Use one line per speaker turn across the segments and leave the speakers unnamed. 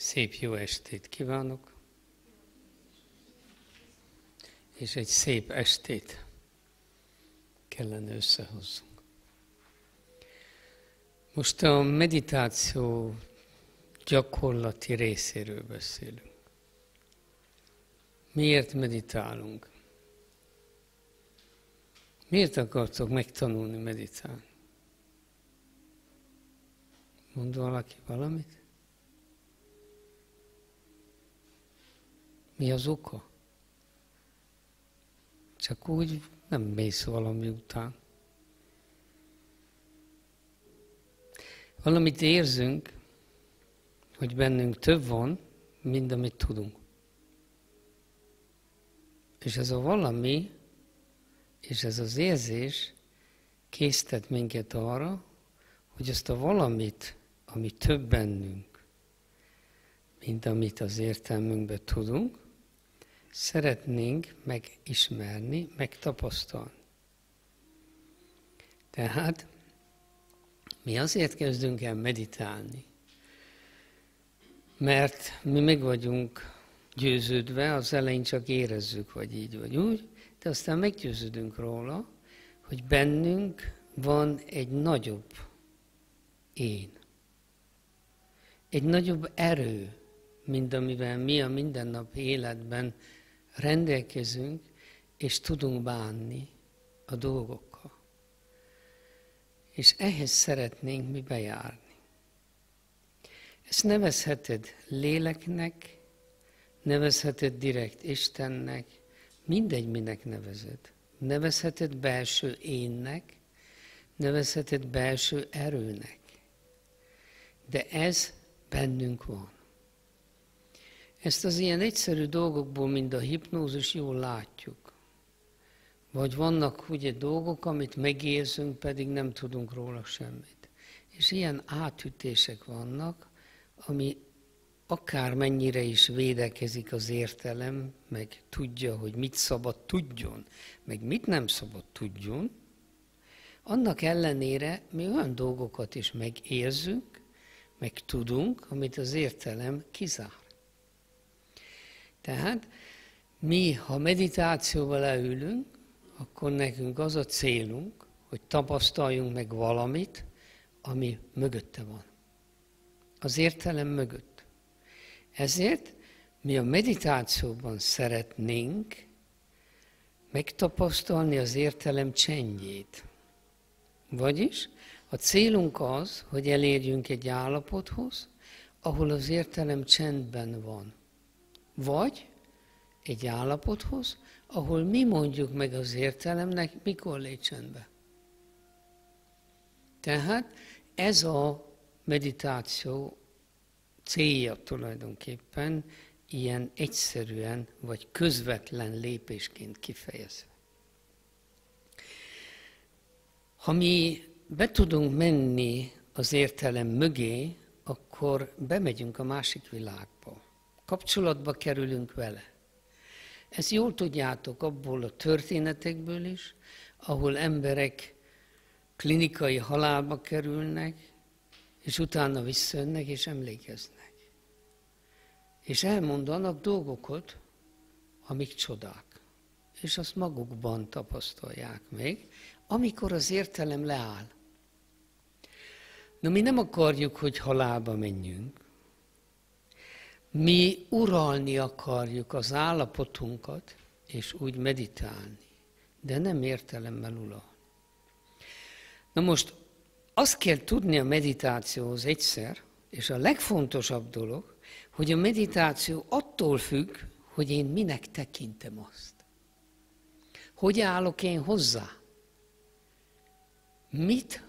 Szép jó estét kívánok, és egy szép estét kellene összehozzunk. Most a meditáció gyakorlati részéről beszélünk. Miért meditálunk? Miért akartok megtanulni meditálni? Mond valaki valamit? Mi az oka? Csak úgy nem mész valami után. Valamit érzünk, hogy bennünk több van, mint amit tudunk. És ez a valami, és ez az érzés késztet minket arra, hogy azt a valamit, ami több bennünk, mint amit az értelmünkben tudunk, szeretnénk megismerni, megtapasztalni. Tehát mi azért kezdünk el meditálni, mert mi meg vagyunk győződve, az elején csak érezzük, vagy így vagy úgy, de aztán meggyőződünk róla, hogy bennünk van egy nagyobb én. Egy nagyobb erő, mint amivel mi a mindennapi életben rendelkezünk, és tudunk bánni a dolgokkal. És ehhez szeretnénk mi bejárni. Ezt nevezheted léleknek, nevezheted direkt Istennek, mindegy, minek nevezed. Nevezheted belső énnek, nevezheted belső erőnek. De ez bennünk van. Ezt az ilyen egyszerű dolgokból, mint a hipnózis, jól látjuk. Vagy vannak ugye dolgok, amit megérzünk, pedig nem tudunk róla semmit. És ilyen átütések vannak, ami akármennyire is védekezik az értelem, meg tudja, hogy mit szabad tudjon, meg mit nem szabad tudjon, annak ellenére mi olyan dolgokat is megérzünk, meg tudunk, amit az értelem kizár. Tehát mi, ha meditációval leülünk, akkor nekünk az a célunk, hogy tapasztaljunk meg valamit, ami mögötte van. Az értelem mögött. Ezért mi a meditációban szeretnénk megtapasztalni az értelem csendjét. Vagyis a célunk az, hogy elérjünk egy állapothoz, ahol az értelem csendben van. Vagy egy állapothoz, ahol mi mondjuk meg az értelemnek, mikor légy csendbe. Tehát ez a meditáció célja tulajdonképpen ilyen egyszerűen vagy közvetlen lépésként kifejezve. Ha mi be tudunk menni az értelem mögé, akkor bemegyünk a másik világba. Kapcsolatba kerülünk vele. Ezt jól tudjátok abból a történetekből is, ahol emberek klinikai halálba kerülnek, és utána visszajönnek és emlékeznek. És elmondanak dolgokat, amik csodák. És azt magukban tapasztalják meg, amikor az értelem leáll. Na, mi nem akarjuk, hogy halálba menjünk. Mi uralni akarjuk az állapotunkat, és úgy meditálni, de nem értelemmel uralni. Na most azt kell tudni a meditációhoz egyszer, és a legfontosabb dolog, hogy a meditáció attól függ, hogy én minek tekintem azt. Hogy állok én hozzá? Mit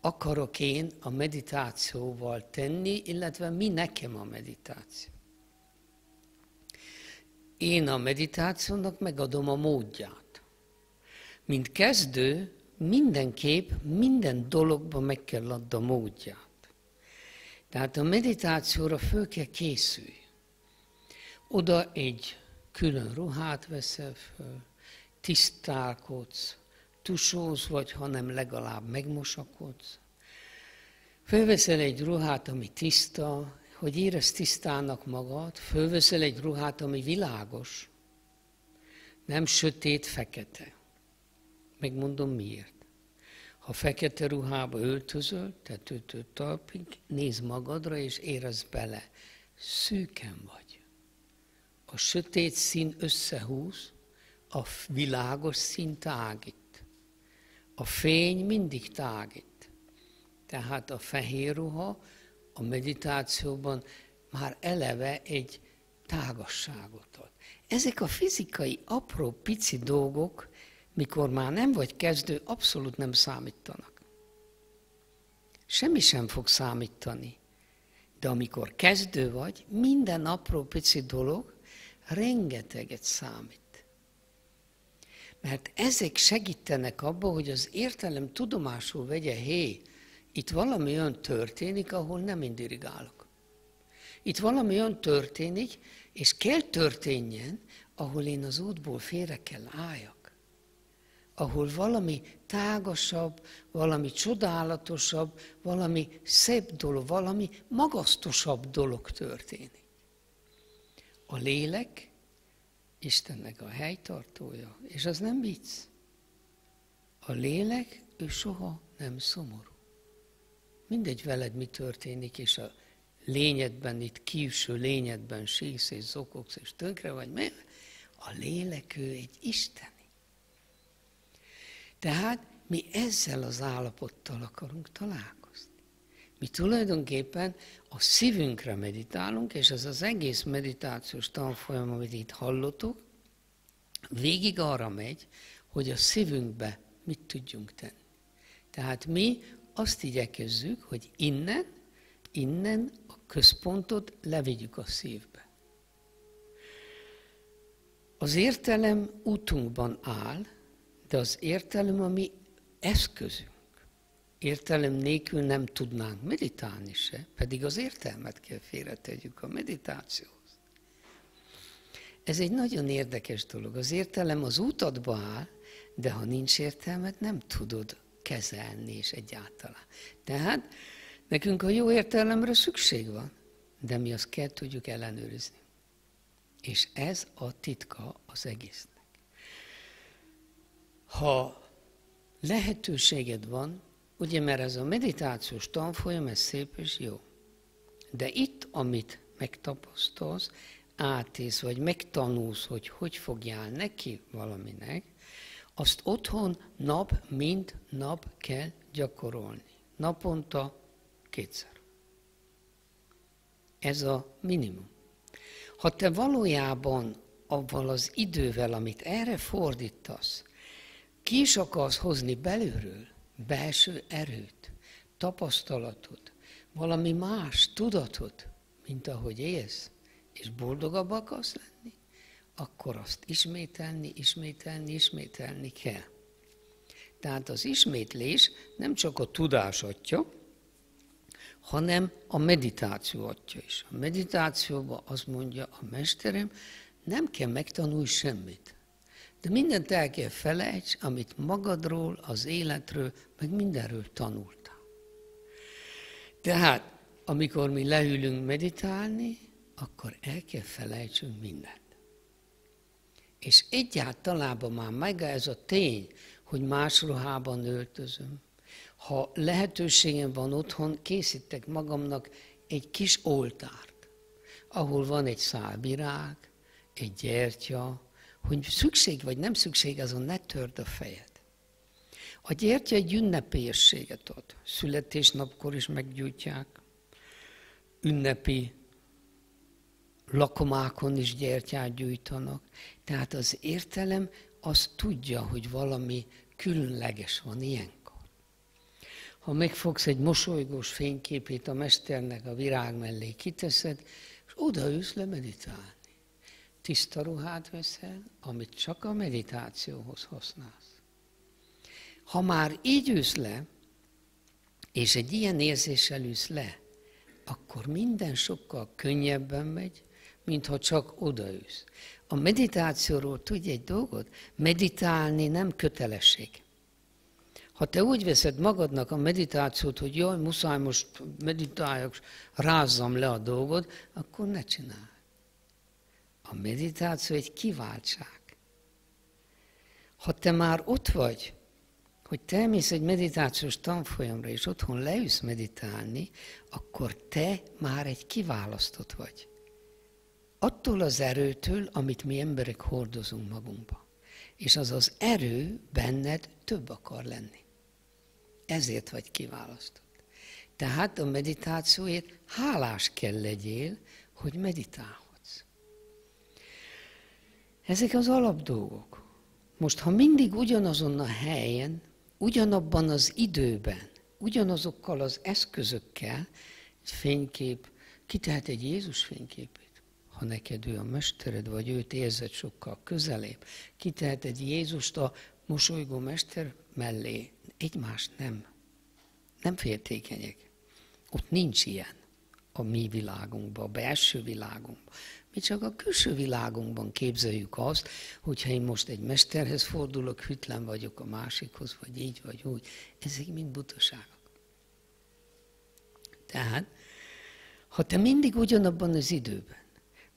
akarok én a meditációval tenni, illetve mi nekem a meditáció? Én a meditációnak megadom a módját. Mint kezdő, mindenképp minden dologban meg kell adni a módját. Tehát a meditációra föl kell készülni. Oda egy külön ruhát veszel föl, tisztálkodsz, tussolsz, vagy hanem legalább megmosakodsz. Fölveszel egy ruhát, ami tiszta, hogy érezd tisztának magad, fölveszel egy ruhát, ami világos, nem sötét, fekete. Megmondom miért. Ha fekete ruhába öltözöl, tetőtől talpig, nézd magadra és érezd bele. Szűken vagy. A sötét szín összehúz, a világos szín tágít. A fény mindig tágít. Tehát a fehér ruha a meditációban már eleve egy tágasságot ad. Ezek a fizikai, apró, pici dolgok, mikor már nem vagy kezdő, abszolút nem számítanak. Semmi sem fog számítani. De amikor kezdő vagy, minden apró, pici dolog rengeteget számít. Mert ezek segítenek abban, hogy az értelem tudomásul vegye, hé, itt valami olyan történik, ahol nem én dirigálok. Itt valami olyan történik, és kell történjen, ahol én az útból félre kell álljak. Ahol valami tágasabb, valami csodálatosabb, valami szebb dolog, valami magasztosabb dolog történik. A lélek Istennek a helytartója, és az nem vicc. A lélek, ő soha nem szomorú. Mindegy veled, mi történik, és a lényedben, itt kívső lényedben sísz és zokogsz, és tönkre vagy, mert a lélek, ő egy isteni. Tehát mi ezzel az állapottal akarunk találkozni. Mi tulajdonképpen a szívünkre meditálunk, és ez az egész meditációs tanfolyam, amit itt hallottuk, végig arra megy, hogy a szívünkbe mit tudjunk tenni. Tehát mi azt igyekezzük, hogy innen a központot levigyük a szívbe. Az értelem útunkban áll, de az értelem a mi eszközünk. Értelem nélkül nem tudnánk meditálni se, pedig az értelmet kell félretegyük a meditációhoz. Ez egy nagyon érdekes dolog. Az értelem az útadba áll, de ha nincs értelmet, nem tudod kezelni és egyáltalán. Tehát nekünk a jó értelemre szükség van, de mi azt kell tudjuk ellenőrizni. És ez a titka az egésznek. Ha lehetőséged van, ugye, mert ez a meditációs tanfolyam, ez szép és jó. De itt, amit megtapasztalsz, átész, vagy megtanulsz, hogy hogy fogjál neki valaminek, azt otthon nap, mint nap kell gyakorolni. Naponta 2-szer. Ez a minimum. Ha te valójában avval az idővel, amit erre fordítasz, ki is akarsz hozni belülről belső erőt, tapasztalatot, valami más tudatot, mint ahogy élsz, és boldogabb akarsz lenni, akkor azt ismételni kell. Tehát az ismétlés nem csak a tudás atya, hanem a meditáció atya is. A meditációban azt mondja a mesterem, nem kell megtanulni semmit. De mindent el kell felejts, amit magadról, az életről, meg mindenről tanultál. Tehát, amikor mi leülünk meditálni, akkor el kell felejtsünk mindent. És egyáltalában már meg ez a tény, hogy más ruhában öltözöm. Ha lehetőségem van otthon, készítek magamnak egy kis oltárt, ahol van egy szál virág, egy gyertya, hogy szükség vagy nem szükség, azon ne törd a fejed. A gyertya egy ünnepélyességet ad. Születésnapkor is meggyújtják, ünnepi lakomákon is gyertyát gyújtanak. Tehát az értelem az tudja, hogy valami különleges van ilyenkor. Ha megfogsz egy mosolygós fényképét a mesternek a virág mellé kiteszed, és odaülsz le meditálni. Tiszta ruhát veszel, amit csak a meditációhoz használsz. Ha már így ülsz le, és egy ilyen érzéssel ülsz le, akkor minden sokkal könnyebben megy, mintha csak odaülsz. A meditációról tudj egy dolgot? Meditálni nem kötelesség. Ha te úgy veszed magadnak a meditációt, hogy jaj, muszáj most meditáljak, rázzam le a dolgot, akkor ne csinálj. A meditáció egy kiváltság. Ha te már ott vagy, hogy te elmész egy meditációs tanfolyamra, és otthon leülsz meditálni, akkor te már egy kiválasztott vagy. Attól az erőtől, amit mi emberek hordozunk magunkba. És az az erő benned több akar lenni. Ezért vagy kiválasztott. Tehát a meditációért hálás kell legyél, hogy meditálhatsz. Ezek az alapdolgok. Most, ha mindig ugyanazon a helyen, ugyanabban az időben, ugyanazokkal az eszközökkel, fénykép, ki tehet egy Jézus fényképét? Ha neked ő a mestered, vagy őt érzed sokkal közelébb, ki tehet egy Jézust a mosolygó mester mellé? Egymást nem féltékenyek. Ott nincs ilyen a mi világunkban, a belső világunkban. Mi csak a külső világunkban képzeljük azt, hogyha én most egy mesterhez fordulok, hűtlen vagyok a másikhoz, vagy így, vagy úgy. Ezek mind butaságok. Tehát, ha te mindig ugyanabban az időben,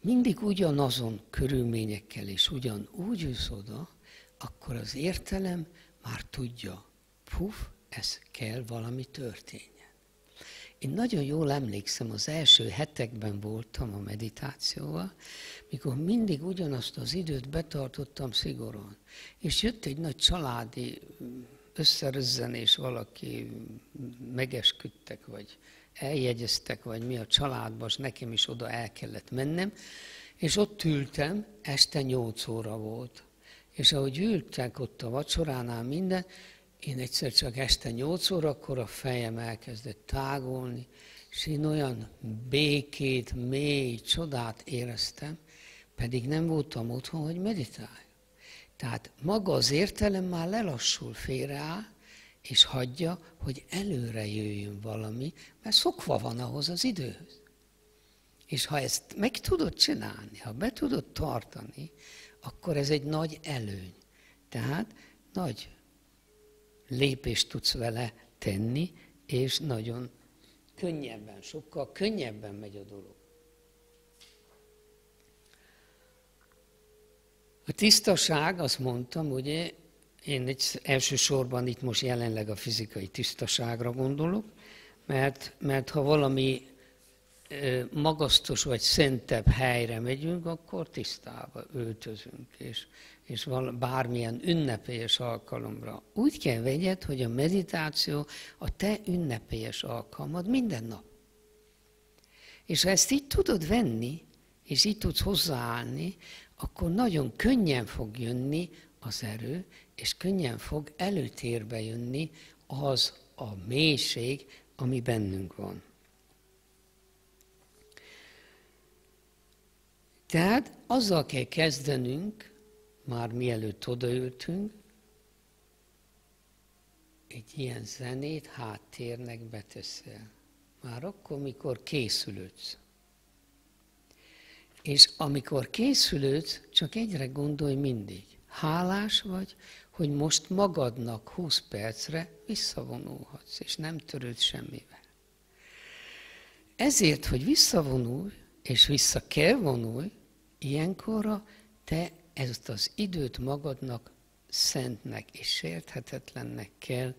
mindig ugyanazon körülményekkel és ugyanúgy ülsz oda, akkor az értelem már tudja, ez kell valami történjen. Én nagyon jól emlékszem, az első hetekben voltam a meditációval, mikor mindig ugyanazt az időt betartottam szigorúan. És jött egy nagy családi összerözzenés, valaki megesküdtek, vagy eljegyeztek, vagy mi a családban, és nekem is oda el kellett mennem, és ott ültem, este 8 óra volt. És ahogy ültek ott a vacsoránál minden, én egyszer csak este 8 órakor a fejem elkezdett tágulni, és én olyan békét, mély csodát éreztem, pedig nem voltam otthon, hogy meditáljak. Tehát maga az értelem már lelassul, félreáll, és hagyja, hogy előre jöjjön valami, mert szokva van ahhoz az időhöz. És ha ezt meg tudod csinálni, ha be tudod tartani, akkor ez egy nagy előny. Tehát nagy lépést tudsz vele tenni, és nagyon könnyebben, sokkal könnyebben megy a dolog. A tisztaság, azt mondtam, ugye, én elsősorban itt most jelenleg a fizikai tisztaságra gondolok, mert ha valami magasztos vagy szentebb helyre megyünk, akkor tisztába öltözünk, és bármilyen ünnepélyes alkalomra. Úgy kell vegyed, hogy a meditáció a te ünnepélyes alkalmad minden nap. És ha ezt így tudod venni, és így tudsz hozzáállni, akkor nagyon könnyen fog jönni az erő, és könnyen fog előtérbe jönni az a mélység, ami bennünk van. Tehát azzal kell kezdenünk, már mielőtt odaültünk, egy ilyen zenét háttérnek beteszel. Már akkor, mikor készülődsz. És amikor készülődsz, csak egyre gondolj mindig. Hálás vagy, hogy most magadnak 20 percre visszavonulhatsz, és nem törődsz semmivel. Ezért, hogy visszavonulj, és vissza kell vonulj, ilyenkorra te ezt az időt magadnak szentnek és sérthetetlennek kell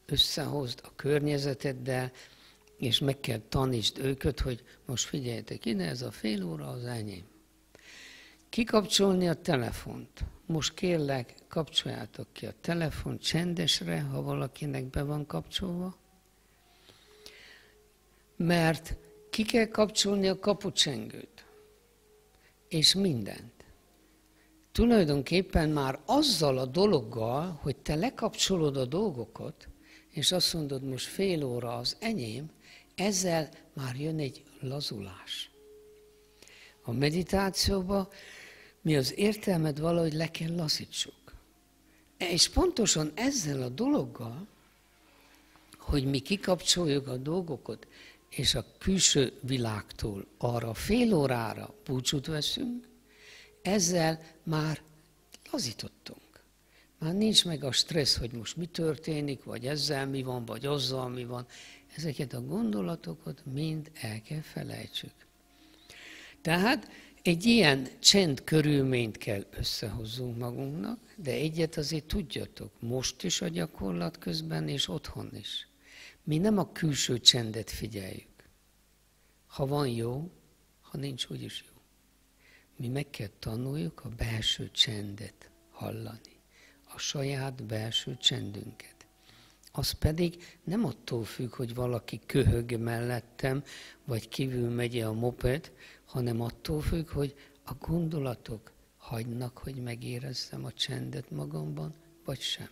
összehozd a környezeteddel, és meg kell tanítsd őket, hogy most figyeljetek ide, ez a fél óra az enyém. Kikapcsolni a telefont. Most kérlek, kapcsoljátok ki a telefont csendesre, ha valakinek be van kapcsolva. Mert ki kell kapcsolni a kapucsengőt. És mindent. Tulajdonképpen már azzal a dologgal, hogy te lekapcsolod a dolgokat, és azt mondod, most fél óra az enyém, ezzel már jön egy lazulás. A meditációban mi az értelmet valahogy le kell lazítsuk. És pontosan ezzel a dologgal, hogy mi kikapcsoljuk a dolgokat, és a külső világtól arra fél órára búcsút veszünk, ezzel már lazítottunk. Már nincs meg a stressz, hogy most mi történik, vagy ezzel mi van, vagy azzal mi van. Ezeket a gondolatokat mind el kell felejtsük. Tehát egy ilyen csend körülményt kell összehozzunk magunknak, de egyet azért tudjatok, most is a gyakorlat közben, és otthon is. Mi nem a külső csendet figyeljük. Ha van jó, ha nincs, úgyis jó. Mi meg kell tanuljuk a belső csendet hallani. A saját belső csendünket. Az pedig nem attól függ, hogy valaki köhög mellettem, vagy kívül megy a moped, hanem attól függ, hogy a gondolatok hagynak, hogy megérezzem a csendet magamban, vagy sem.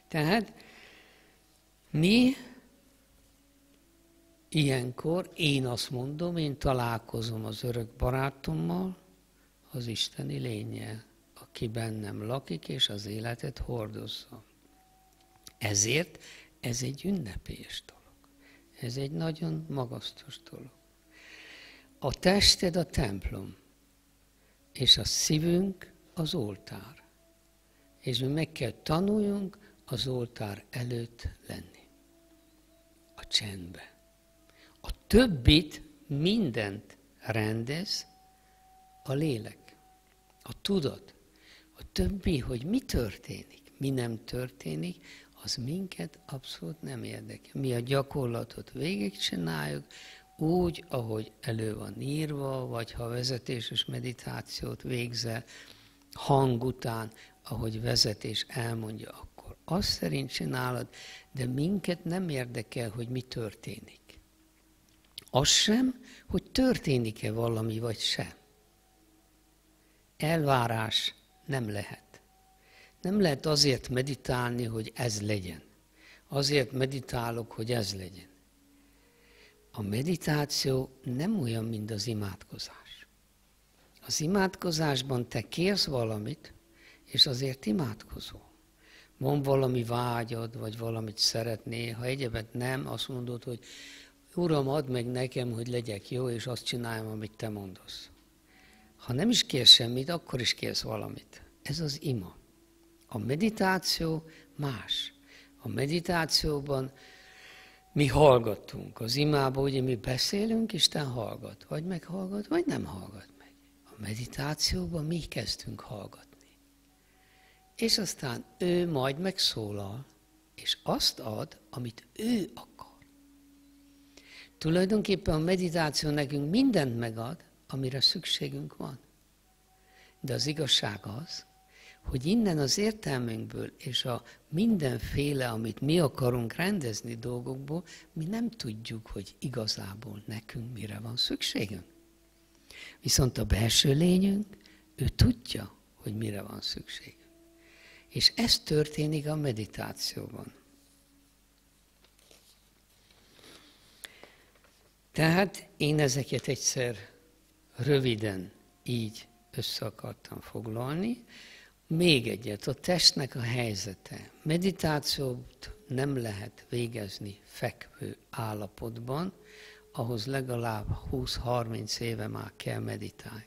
Tehát mi ilyenkor, én azt mondom, én találkozom az örök barátommal, az isteni lénnyel, aki bennem lakik, és az életet hordozza. Ezért ez egy ünnepélyes dolog. Ez egy nagyon magasztos dolog. A tested a templom, és a szívünk az oltár. És mi meg kell tanuljunk az oltár előtt lenni. A csendbe. A többit, mindent rendez a lélek, a tudat. A többi, hogy mi történik, mi nem történik, az minket abszolút nem érdekel. Mi a gyakorlatot végigcsináljuk, úgy, ahogy elő van írva, vagy ha vezetéses meditációt végzel, hang után, ahogy vezetés elmondja, akkor azt szerint csinálod, de minket nem érdekel, hogy mi történik. Az sem, hogy történik-e valami, vagy sem. Elvárás nem lehet. Nem lehet azért meditálni, hogy ez legyen. Azért meditálok, hogy ez legyen. A meditáció nem olyan, mint az imádkozás. Az imádkozásban te kérsz valamit, és azért imádkozol. Van valami vágyad, vagy valamit szeretnél, ha egyebet nem, azt mondod, hogy Uram, add meg nekem, hogy legyek jó, és azt csináljam, amit te mondasz. Ha nem is kérsz semmit, akkor is kérsz valamit. Ez az ima. A meditáció más. A meditációban mi hallgatunk. Az imában ugye mi beszélünk, Isten hallgat. Vagy meghallgat, vagy nem hallgat meg. A meditációban mi kezdünk hallgatni. És aztán ő majd megszólal, és azt ad, amit ő akar. Tulajdonképpen a meditáció nekünk mindent megad, amire szükségünk van. De az igazság az, hogy innen az értelmünkből és a mindenféle, amit mi akarunk rendezni dolgokból, mi nem tudjuk, hogy igazából nekünk mire van szükségünk. Viszont a belső lényünk, ő tudja, hogy mire van szükségünk. És ez történik a meditációban. Tehát én ezeket egyszer röviden így össze akartam foglalni. Még egyet, a testnek a helyzete. Meditációt nem lehet végezni fekvő állapotban, ahhoz legalább 20-30 éve már kell meditálni.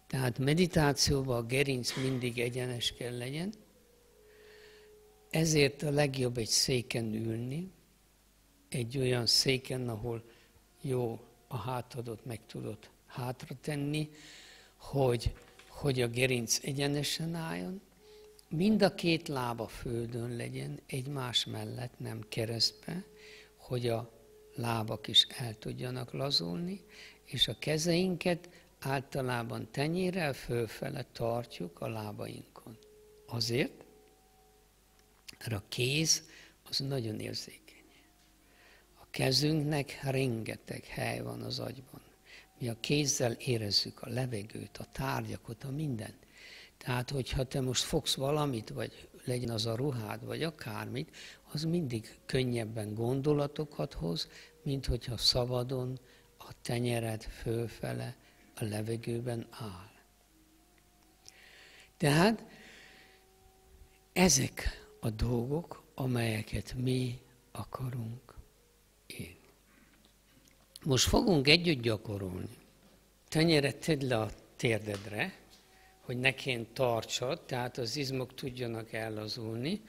Tehát meditációban a gerinc mindig egyenes kell legyen, ezért a legjobb egy széken ülni, egy olyan széken, ahol jó a hátadot meg tudod hátra tenni, hogy a gerinc egyenesen álljon, mind a két lába földön legyen, egymás mellett, nem keresztbe, hogy a lábak is el tudjanak lazulni, és a kezeinket általában tenyérrel fölfele tartjuk a lábainkon. Azért, mert a kéz az nagyon érzékeny. A kezünknek rengeteg hely van az agyban. Mi a kézzel érezzük a levegőt, a tárgyakat, a mindent. Tehát, hogyha te most fogsz valamit, vagy legyen az a ruhád, vagy akármit, az mindig könnyebben gondolatokat hoz, mint hogyha szabadon a tenyered fölfele a levegőben áll. Tehát ezek a dolgok, amelyeket mi akarunk élni. Most fogunk együtt gyakorolni. Tenyered tedd le a térdedre, hogy ne kéne tartsad, tehát az izmok tudjanak ellazulni.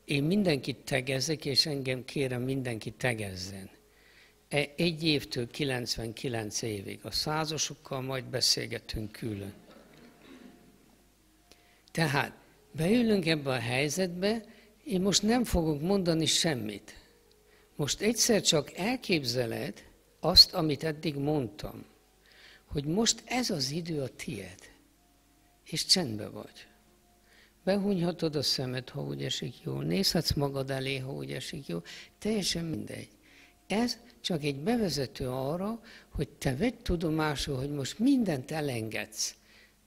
Én mindenkit tegezek, és engem kérem mindenki tegezzen. 1 évtől 99 évig. A százasokkal majd beszélgetünk külön. Tehát beülünk ebbe a helyzetbe, én most nem fogok mondani semmit. Most egyszer csak elképzeled azt, amit eddig mondtam, hogy most ez az idő a tied, és csendbe vagy. Behunyhatod a szemed, ha úgy esik jól, nézhetsz magad elé, ha úgy esik jól, teljesen mindegy. Ez csak egy bevezető arra, hogy te vedd tudomásul, hogy most mindent elengedsz.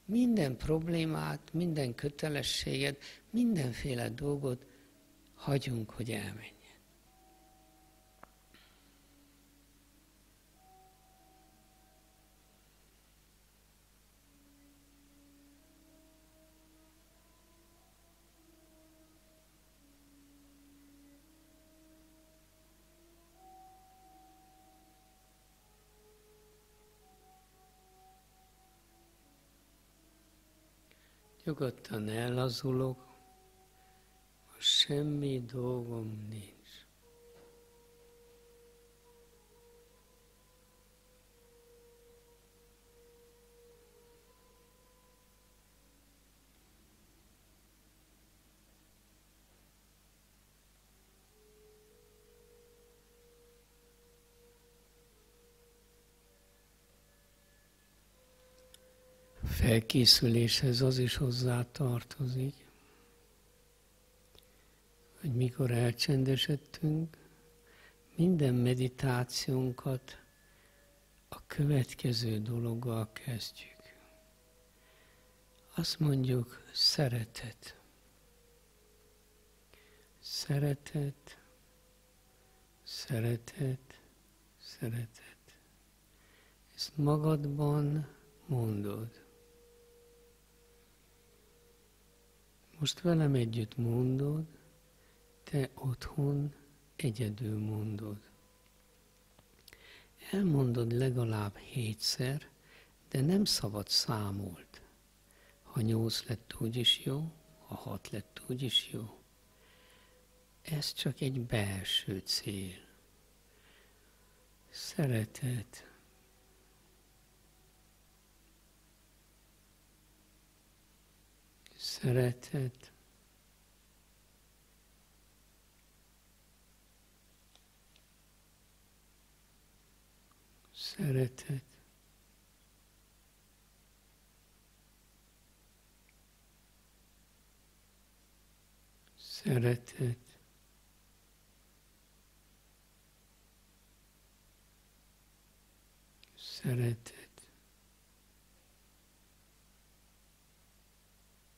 Minden problémát, minden kötelességed, mindenféle dolgot hagyunk, hogy elmenjen. Nyugodtan ellazulok, most semmi dolgom nincs. Felkészüléshez az is hozzá tartozik, hogy mikor elcsendesedtünk, minden meditációnkat a következő dologgal kezdjük. Azt mondjuk, szeretet. Szeretet, szeretet, szeretet. Ezt magadban mondod. Most velem együtt mondod, te otthon egyedül mondod. Elmondod legalább 7-szer, de nem szabad számolt. Ha 8 lett, úgyis jó, ha 6 lett, úgyis jó. Ez csak egy belső cél. Szeretet. Szeretet. Szeretet. Szeretet. Szeretet.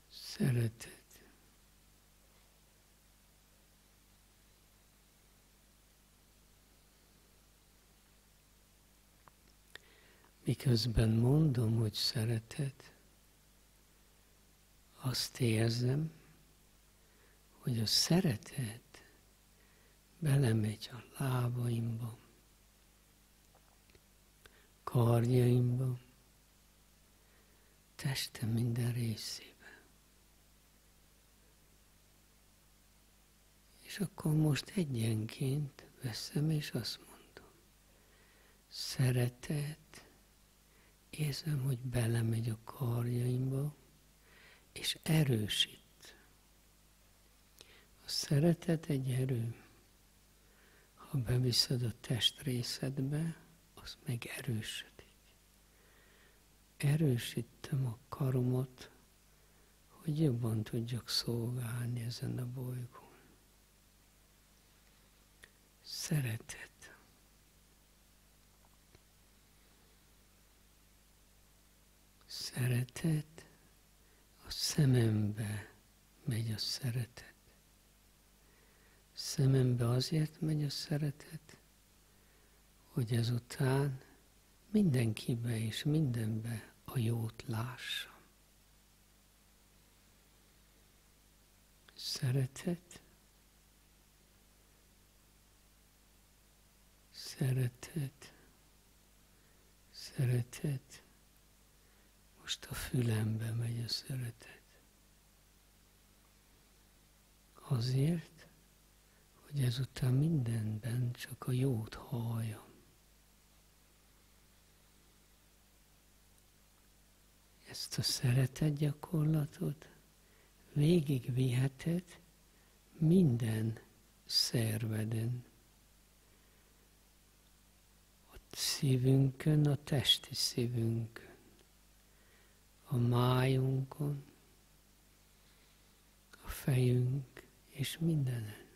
Szeretet. Miközben mondom, hogy szeretet, azt érzem, hogy a szeretet belemegy a lábaimba, karjaimba, testem minden részébe. És akkor most egyenként veszem, és azt mondom, szeretet, érzem, hogy belemegy a karjaimba, és erősít. A szeretet egy erő. Ha beviszed a testrészedbe, az megerősödik. Erősítem a karomat, hogy jobban tudjak szolgálni ezen a bolygón. Szeretet. Szeretet, a szemembe megy a szeretet. Szemembe azért megy a szeretet, hogy ezután mindenkibe és mindenbe a jót lássam. Szeretet, szeretet, szeretet. Most a fülembe megy a szeretet. Azért, hogy ezután mindenben csak a jót halljam. Ezt a szeretet gyakorlatot végigviheted minden szerveden. A szívünkön, a testi szívünkön, a májunkon, a fejünk és mindenen.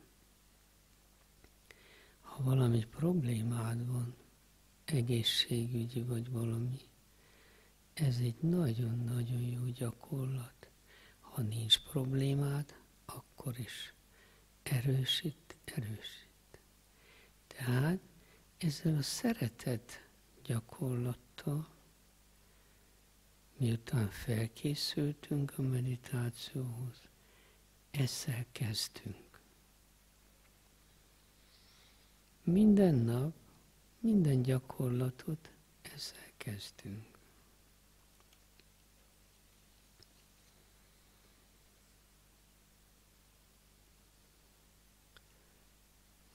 Ha valami problémád van, egészségügyi vagy valami, ez egy nagyon-nagyon jó gyakorlat. Ha nincs problémád, akkor is erősít. Tehát ezzel a szeretet gyakorlattal, miután felkészültünk a meditációhoz, ezzel kezdtünk. Minden nap, minden gyakorlatot ezzel kezdtünk.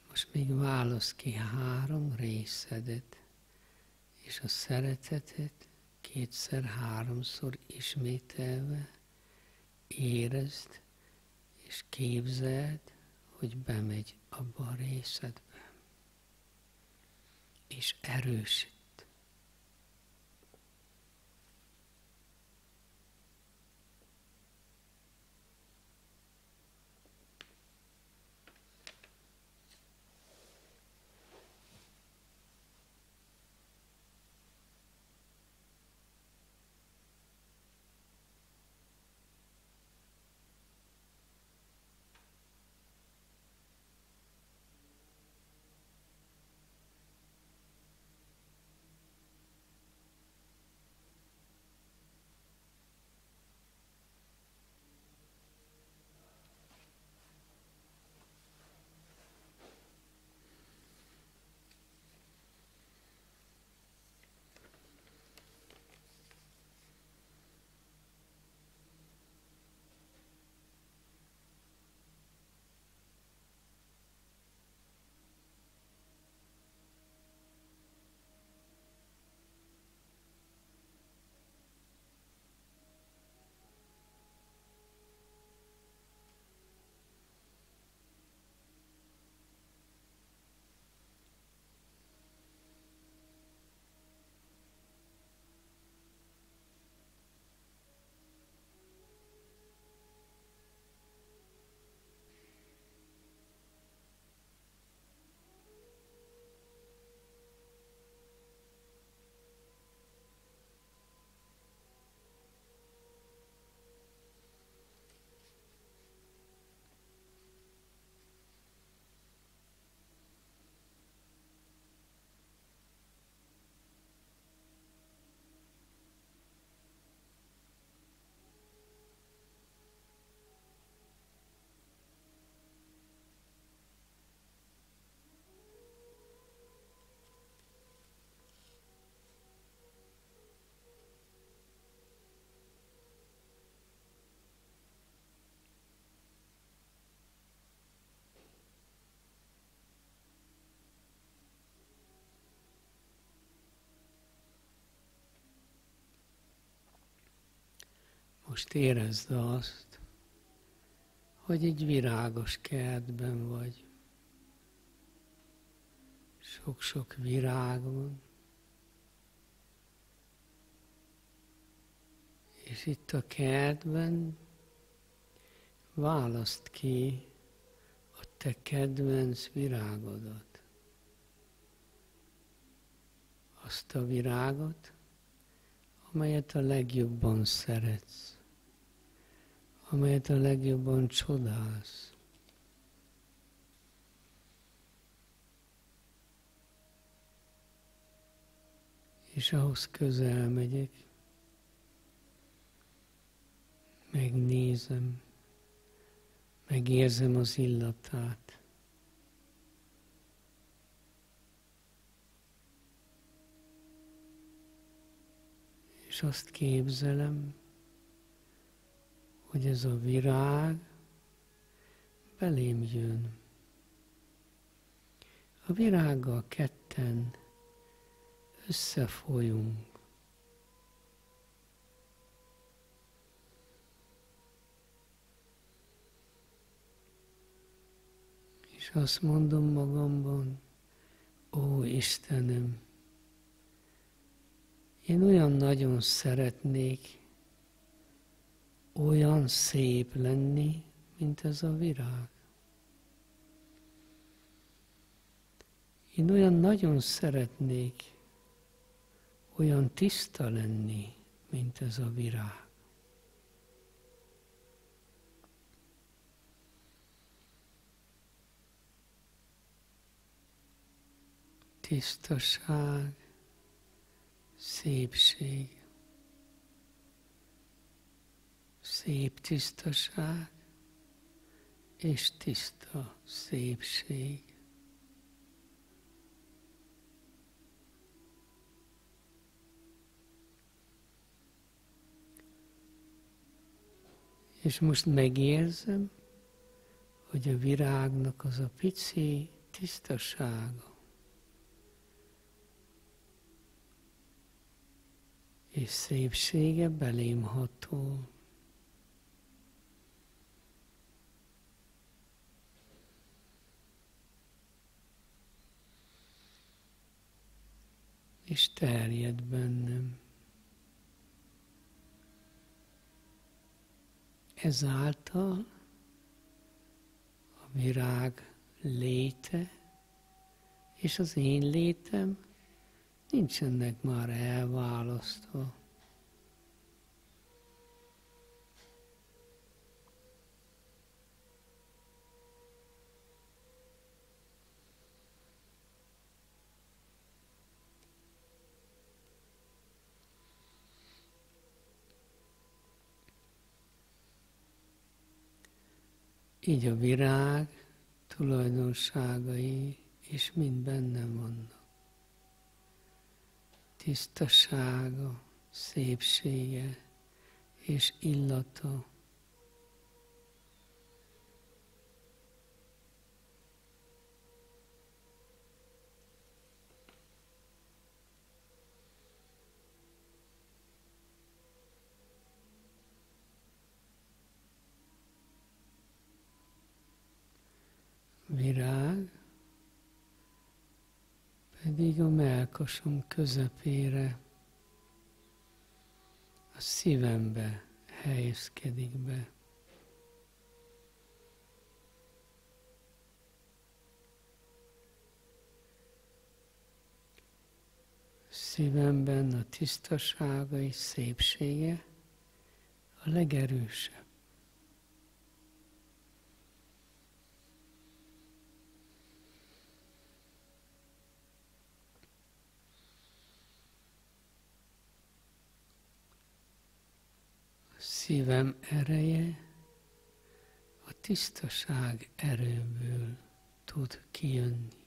Most még válasz ki 3 részedet, és a szeretetet 2-3-szor ismételve érezd, és képzeld, hogy bemegy abba a részedbe, és erősít. Most érezd azt, hogy egy virágos kertben vagy. Sok-sok virág van. És itt a kertben válaszd ki a te kedvenc virágodat. Azt a virágot, amelyet a legjobban szeretsz, amelyet a legjobban csodálsz. És ahhoz közel megyek, megnézem, megérzem az illatát. És azt képzelem, hogy ez a virág belém jön. A virággal ketten összefolyunk. És azt mondom magamban, ó Istenem, én olyan nagyon szeretnék olyan szép lenni, mint ez a virág. Én olyan nagyon szeretnék olyan tiszta lenni, mint ez a virág. Tisztaság, szépség, szép tisztaság és tiszta szépség. És most megérzem, hogy a virágnak az a pici tisztasága és szépsége belém hatol. És terjed bennem. Ezáltal a virág léte és az én létem nincsenek már elválasztva. Így a virág tulajdonságai is mind bennem vannak. Tisztasága, szépsége és illata. Virág pedig a mellkasom közepére, a szívembe helyezkedik be. Szívemben a tisztasága és szépsége a legerősebb. Szívem ereje a tisztaság erőből tud kijönni.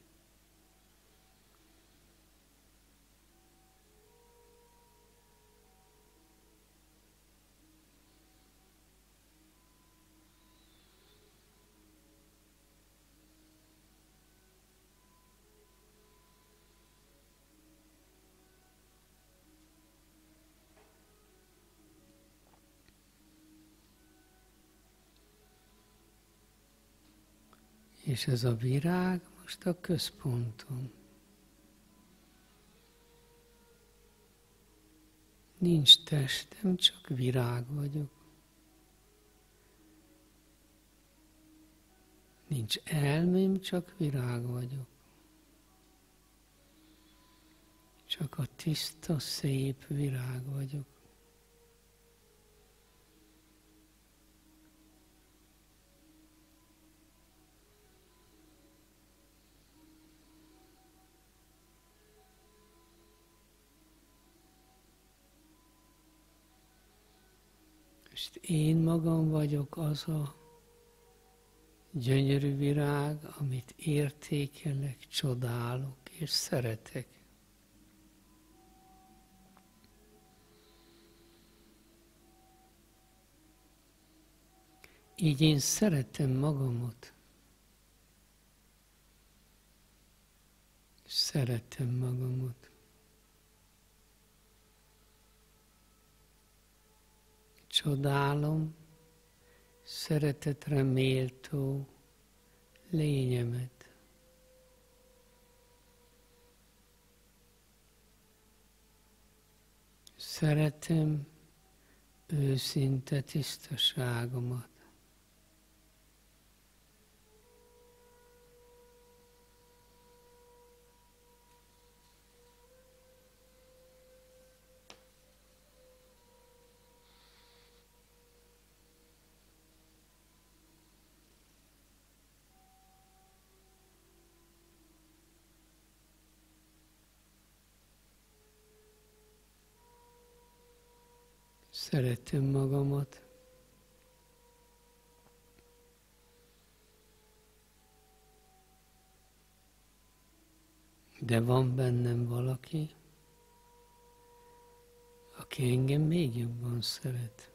És ez a virág most a központom. Nincs testem, csak virág vagyok. Nincs elmém, csak virág vagyok. Csak a tiszta, szép virág vagyok. És én magam vagyok az a gyönyörű virág, amit értékelek, csodálok és szeretek. Így én szeretem magamat. Szeretem magamat. Csodálom szeretetre méltó lényemet. Szeretem őszinte tisztaságomat. Szeretem magamat. De van bennem valaki, aki engem még jobban szeret.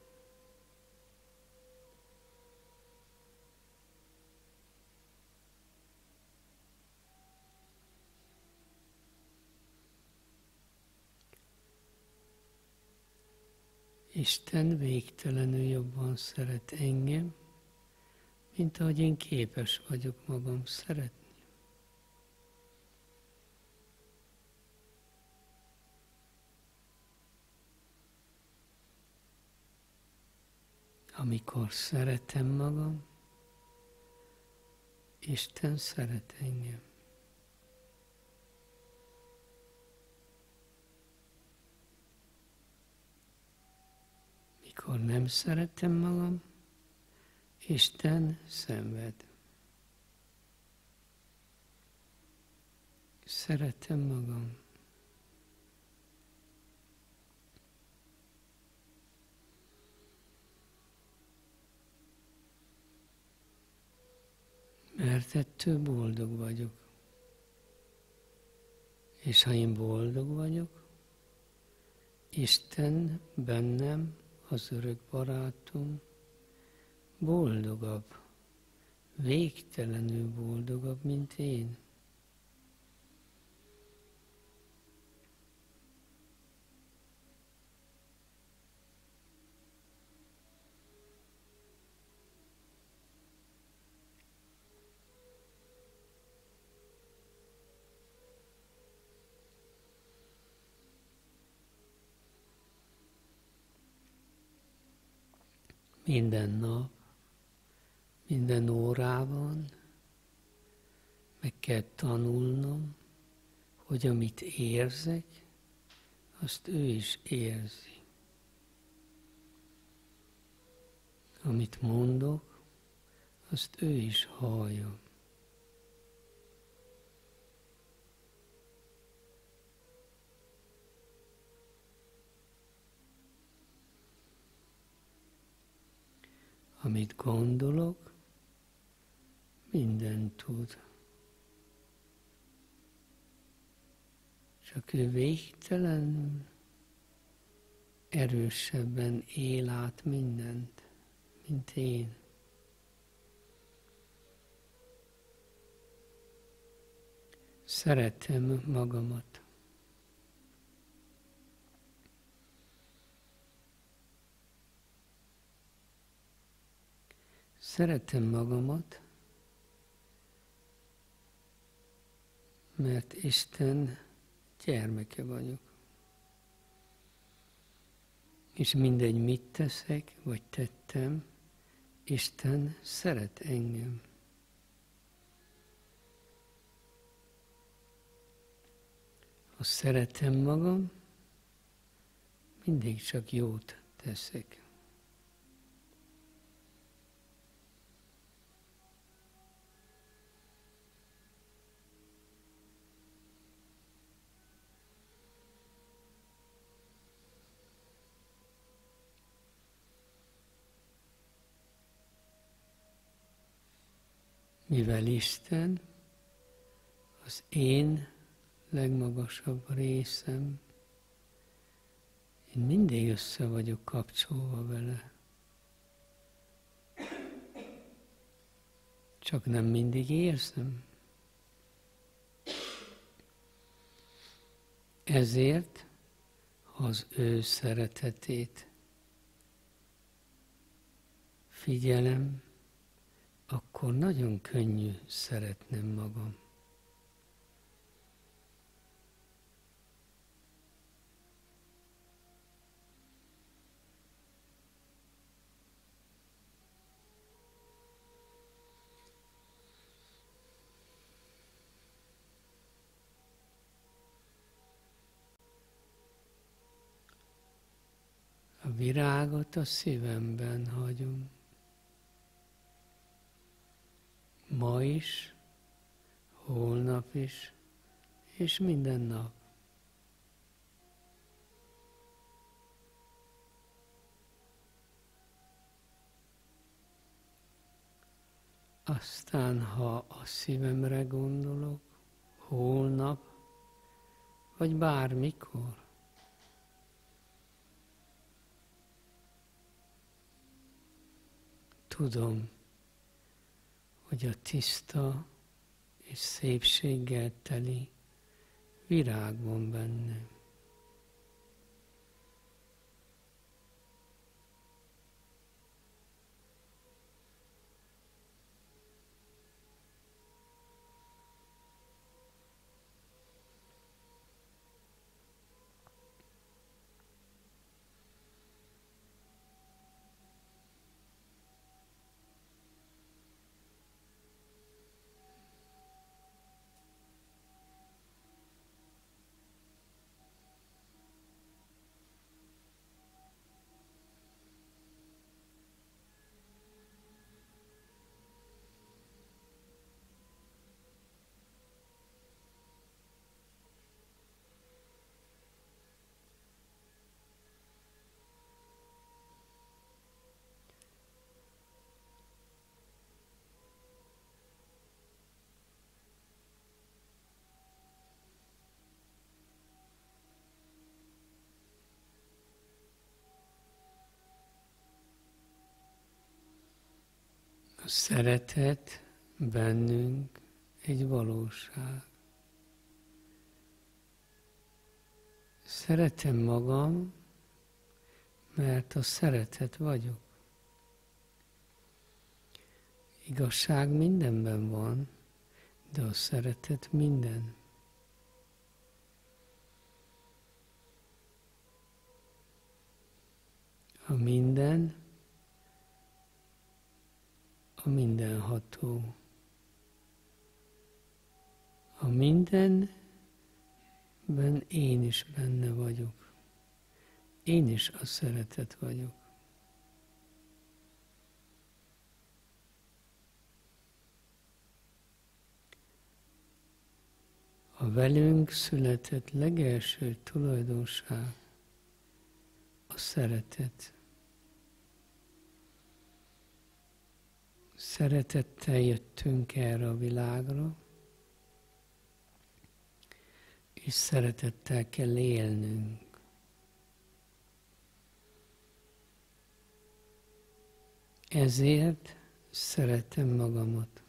Isten végtelenül jobban szeret engem, mint ahogy én képes vagyok magam szeretni. Amikor szeretem magam, Isten szeret engem. Mikor nem szeretem magam, Isten szenved. Szeretem magam. Mert ettől boldog vagyok. És ha én boldog vagyok, Isten bennem, az örök barátom, boldogabb, végtelenül boldogabb, mint én. Minden nap, minden órában meg kell tanulnom, hogy amit érzek, azt ő is érzi. Amit mondok, azt ő is hallja. Amit gondolok, mindent tud. Csak ő végtelenül erősebben él át mindent, mint én. Szeretem magamat. Szeretem magamat, mert Isten gyermeke vagyok. És mindegy, mit teszek, vagy tettem, Isten szeret engem. Ha szeretem magam, mindig csak jót teszek. Mivel Isten az én legmagasabb részem, én mindig össze vagyok kapcsolva vele. csak nem mindig érzem. Ezért, ha az ő szeretetét figyelem, akkor nagyon könnyű szeretnem magam. A virágot a szívemben hagyom. Ma is, holnap is, és minden nap. Aztán, ha a szívemre gondolok, holnap, vagy bármikor, tudom, hogy a tiszta és szépséggel teli virág van bennem. A szeretet bennünk egy valóság. Szeretem magam, mert a szeretet vagyok. Igazság mindenben van, de a szeretet minden. A minden a mindenható. A mindenben én is benne vagyok. Én is a szeretet vagyok. A velünk született legelső tulajdonság a szeretet. Szeretettel jöttünk erre a világra, és szeretettel kell élnünk. Ezért szeretem magamat.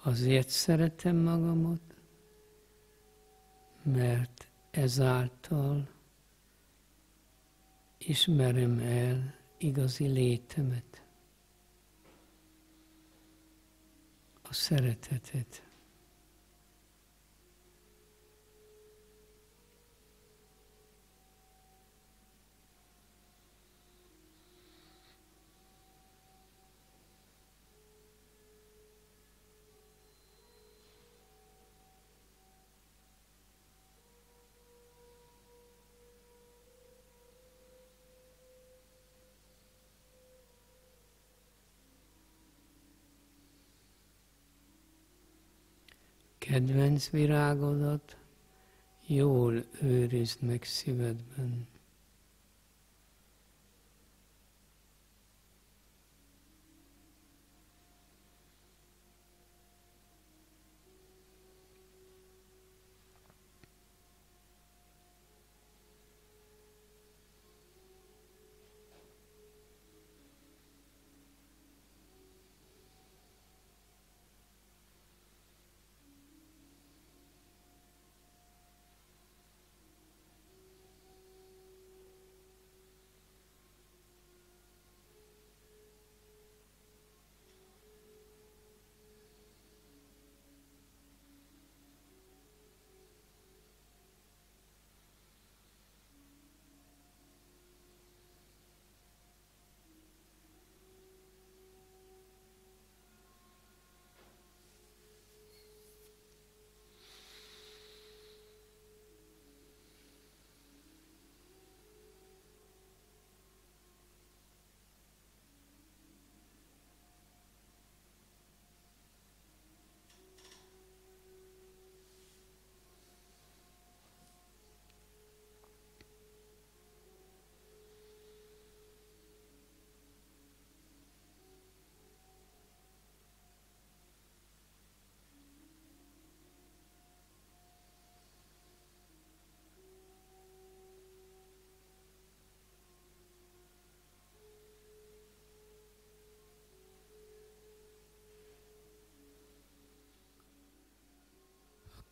Azért szeretem magamat, mert ezáltal ismerem el igazi létemet, a szeretetet. Kedvenc virágodat jól őrizd meg szívedben.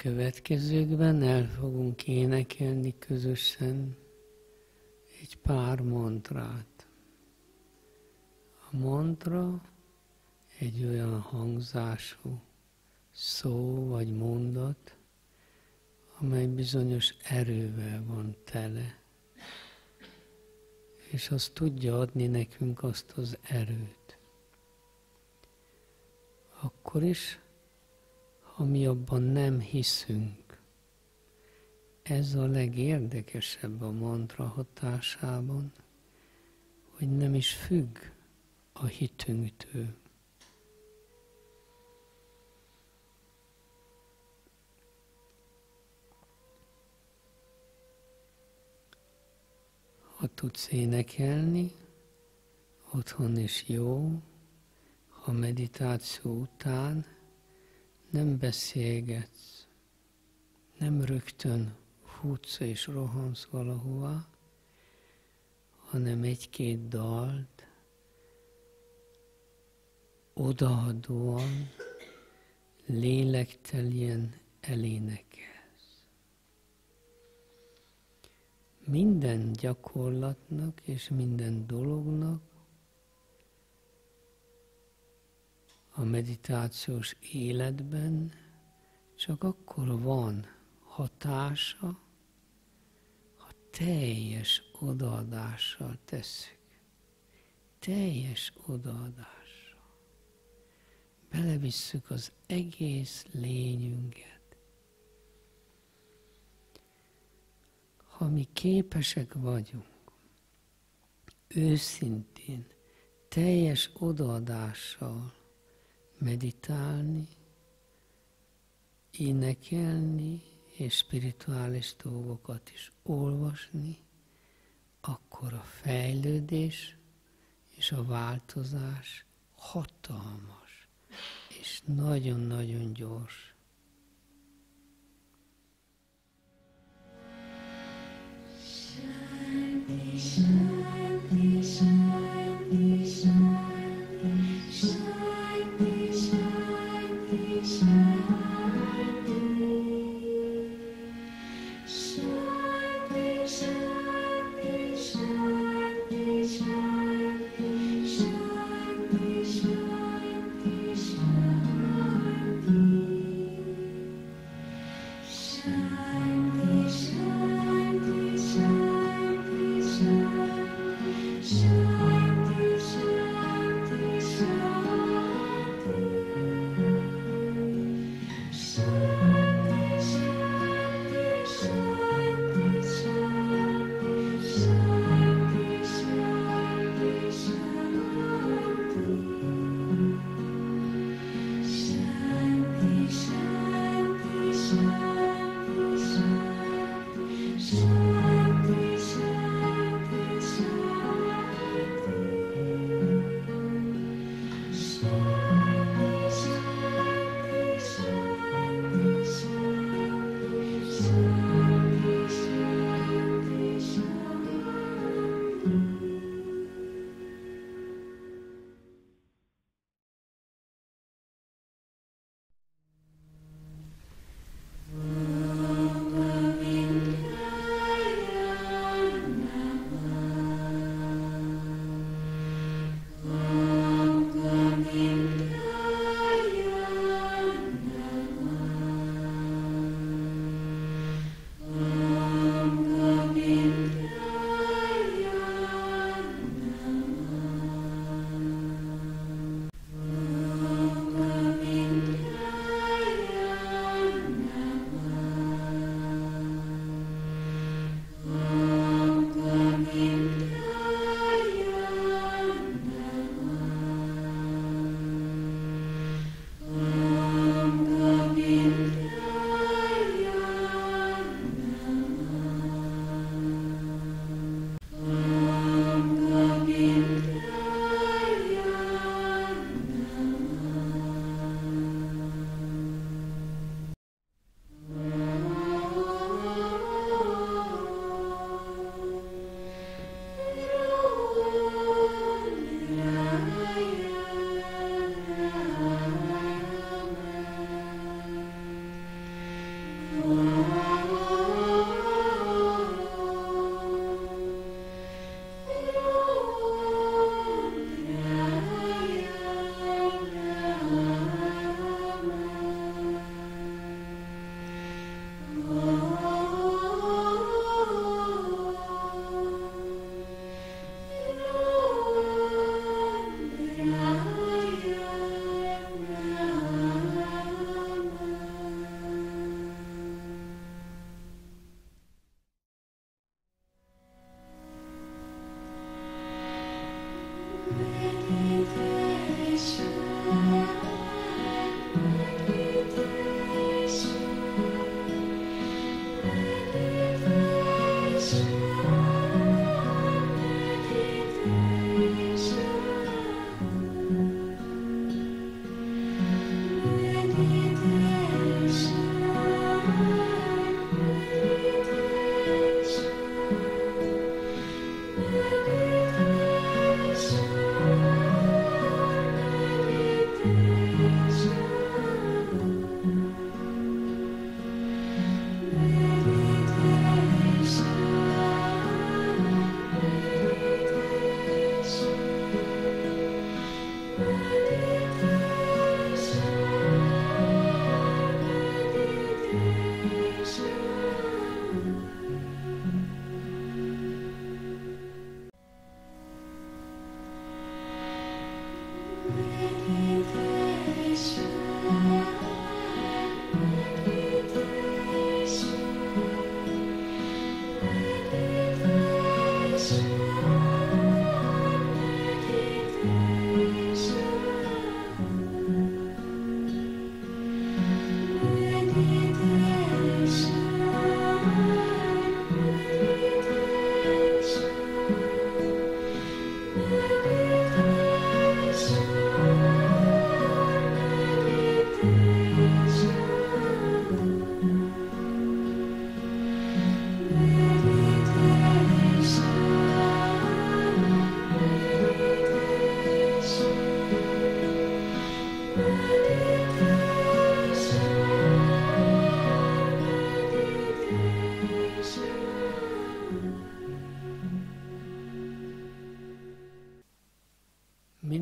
következőkben el fogunk énekelni közösen egy pár mantrát. A mantra egy olyan hangzású szó vagy mondat, amely bizonyos erővel van tele, és az tudja adni nekünk azt az erőt. Akkor is, ha mi abban nem hiszünk. Ez a legérdekesebb a mantra hatásában, hogy nem is függ a hitünktől. Ha tudsz énekelni, otthon is jó, ha meditáció után nem beszélgetsz, nem rögtön futsz és rohansz valahova, hanem egy-két dalt odaadóan, lélekteljen elénekelsz. Minden gyakorlatnak és minden dolognak a meditációs életben csak akkor van hatása, ha teljes odaadással tesszük. Teljes odaadással. Belevisszük az egész lényünket. Ha mi képesek vagyunk őszintén, teljes odaadással meditálni, énekelni és spirituális dolgokat is olvasni, akkor a fejlődés és a változás hatalmas és nagyon-nagyon gyors. Shanti, shanti, shanti, shanti, shanti, shanti, shanti. Shanti, shanti, shanti, shanti, shanti, shanti, shanti.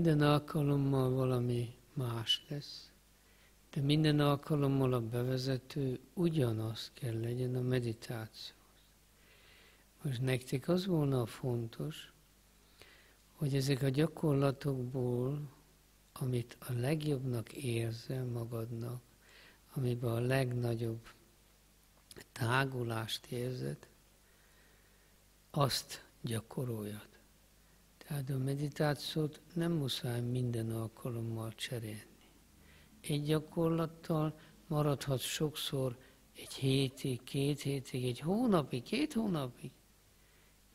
Minden alkalommal valami más lesz, de minden alkalommal a bevezető ugyanaz kell legyen a meditáció. Most nektek az volna fontos, hogy ezek a gyakorlatokból, amit a legjobbnak érzel magadnak, amiben a legnagyobb tágulást érzed, azt gyakoroljad. Tehát a meditációt nem muszáj minden alkalommal cserélni. Egy gyakorlattal maradhat sokszor egy hétig, 2 hétig, egy hónapig, 2 hónapig.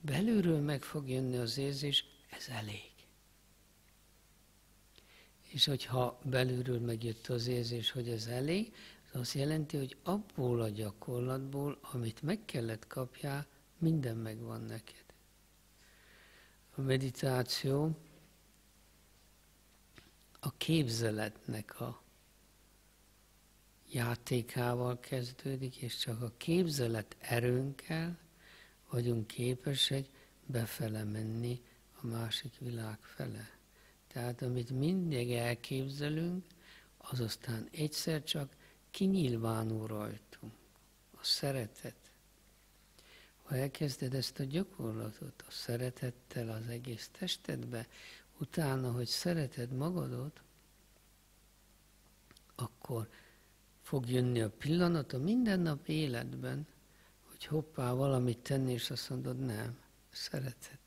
Belülről meg fog jönni az érzés, ez elég. És hogyha belülről megjött az érzés, hogy ez elég, az azt jelenti, hogy abból a gyakorlatból, amit meg kellett kapjál, minden megvan neked. A meditáció a képzeletnek a játékával kezdődik, és csak a képzelet erőnkkel vagyunk képesek befele menni a másik világ fele. Tehát amit mindig elképzelünk, az aztán egyszer csak kinyilvánul rajtunk. A szeretet. Ha elkezded ezt a gyakorlatot a szeretettel az egész testedbe, utána, hogy szereted magadot, akkor fog jönni a pillanat a mindennap életben, hogy hoppá, valamit tenni, és azt mondod, nem, szereted.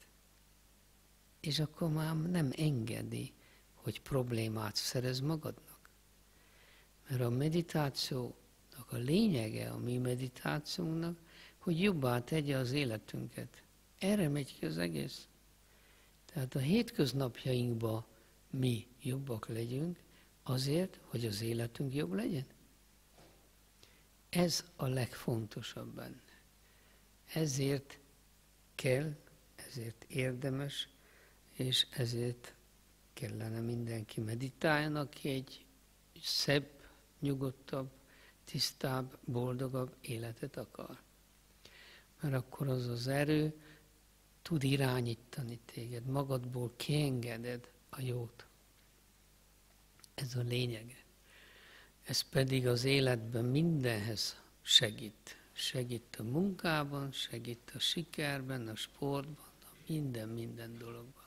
És akkor már nem engedi, hogy problémát szerez magadnak. Mert a meditációnak a lényege, a mi meditációnknak, hogy jobbá tegye az életünket. Erre megy ki az egész. Tehát a hétköznapjainkban mi jobbak legyünk, azért, hogy az életünk jobb legyen. Ez a legfontosabb benne. Ezért kell, ezért érdemes, és ezért kellene mindenki meditáljon, aki egy szebb, nyugodtabb, tisztább, boldogabb életet akar. Mert akkor az az erő tud irányítani téged, magadból kiengeded a jót. Ez a lényege. Ez pedig az életben mindenhez segít. Segít a munkában, segít a sikerben, a sportban, a minden dologban.